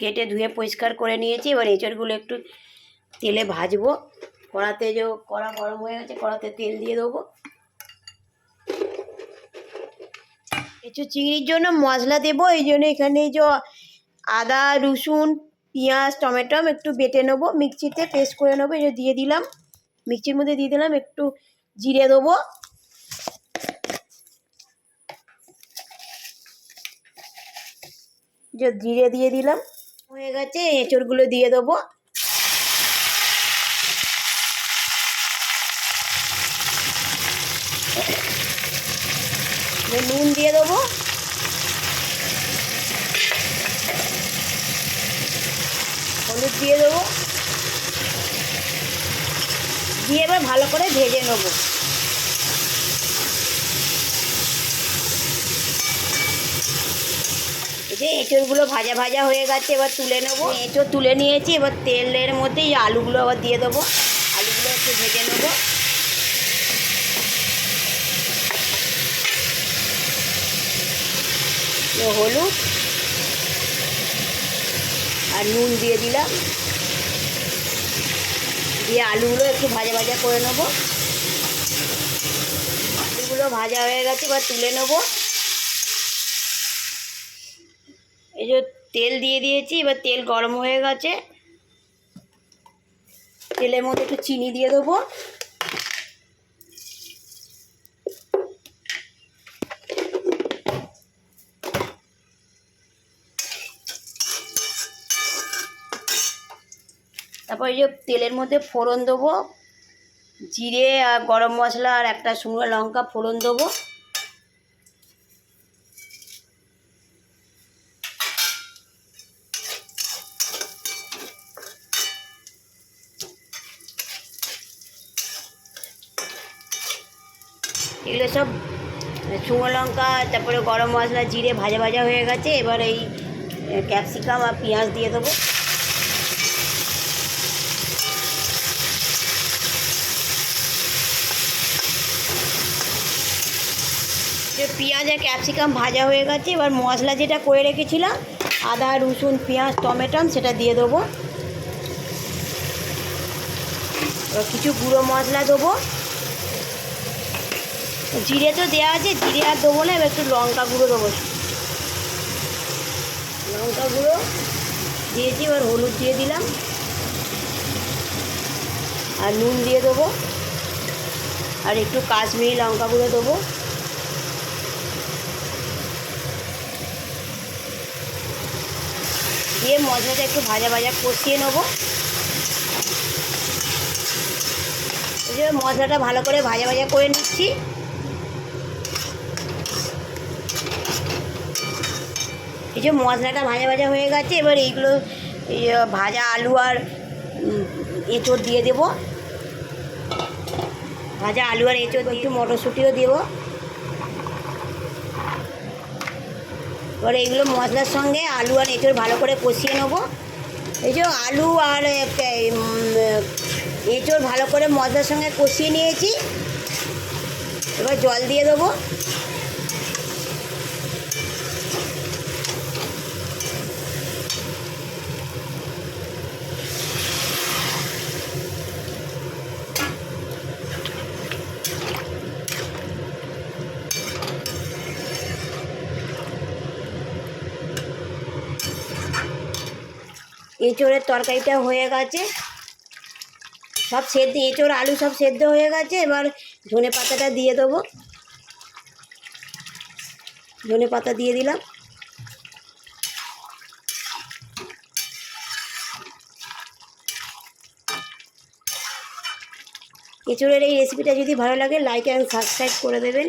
কেটে ধুয়ে পরিষ্কার করে নিয়েছি। এবার এঁচড়গুলো একটু তেলে ভাজবো। কড়াতে যে কড়া গরম হয়ে গেছে, কড়াতে তেল দিয়ে দেবো। এঁচড় চিংড়ির জন্য মশলা দেবো, এই জন্য এখানে যে আদা রসুন পেঁয়াজ টমেটো একটু বেটে নেবো, মিক্সিতে পেস্ট করে নেবো। এই যে দিয়ে দিলাম, মিক্সির মধ্যে দিয়ে দিলাম। একটু জিরে দেবো, যে জিরে দিয়ে দিলাম। হয়ে গেছে, এঁচড়গুলো দিয়ে দেবো। নুন দিয়ে দেবো, হলুদ দিয়ে দেবো, দিয়ে এবার ভালো করে ভেজে নেবো। এই যে এঁচড়গুলো ভাজা ভাজা হয়ে গেছে, এবার তুলে নেবো। এঁচড় তুলে নিয়েছি, এবার তেলের মধ্যে এই আলুগুলো আবার দিয়ে দেবো। আলুগুলো একটু ভেজে নেবো। হলুদ আর নুন দিয়ে দিলাম, দিয়ে আলুগুলো একটু ভাজা ভাজা করে নেবো। আলুগুলো ভাজা হয়ে গেছে, এবার তুলে নেবো। এই যে তেল দিয়ে দিয়েছি, এবার তেল গরম হয়ে গেছে। তেলের মধ্যে একটু চিনি দিয়ে দেবো। তারপর এই যে তেলের মধ্যে ফোড়ন দেবো, জিরে আর গরম মশলা আর একটা শুকনো লঙ্কা ফোড়ন দেবো। এগুলো সব শুকনো লঙ্কা তারপরে গরম মশলা জিরে ভাজা ভাজা হয়ে গেছে। এবার এই ক্যাপসিকাম আর পেঁয়াজ দিয়ে দেবো। যে পেঁয়াজ আর ক্যাপসিকাম ভাজা হয়ে গেছে, এবার মশলা যেটা করে রেখেছিলাম আদা রসুন পেঁয়াজ টমেটো সেটা দিয়ে দেবো। এবার কিছু গুঁড়ো মশলা দেবো, জিরে তো দেওয়া আছে, জিরে আর দেবো না। এবার একটু লঙ্কা গুঁড়ো দেবো, লঙ্কা গুঁড়ো দিয়েছি। এবার হলুদ দিয়ে দিলাম আর নুন দিয়ে দেবো, আর একটু কাশ্মীরি লঙ্কা গুঁড়ো দেবো। দিয়ে মশলাটা একটু ভাজা ভাজা কষিয়ে নেবো। এই যে মশলাটা ভালো করে ভাজা ভাজা করে নিচ্ছি। এই যে মশলাটা ভাজা ভাজা হয়ে গেছে, এবার এইগুলো ভাজা আলু আর এঁচড় দিয়ে দেবো। ভাজা আলু আর এঁচড়, একটু মটরশুঁটিও দেবো। এবার এইগুলো মশলার সঙ্গে আলু আর এঁচড় ভালো করে কষিয়ে নেবো। এই যে আলু আর এঁচড় ভালো করে মশলার সঙ্গে কষিয়ে নিয়েছি। এবার জল দিয়ে দেবো। এঁচড়ের তরকারিটা হয়ে গেছে, সব সেদ্ধ, এঁচড় আলু সব সেদ্ধ হয়ে গেছে। এবার ধনে পাতাটা দিয়ে দেবো। ধনে পাতা দিয়ে দিলাম। এঁচড়ের এই রেসিপিটা যদি ভালো লাগে লাইক অ্যান্ড সাবস্ক্রাইব করে দেবেন।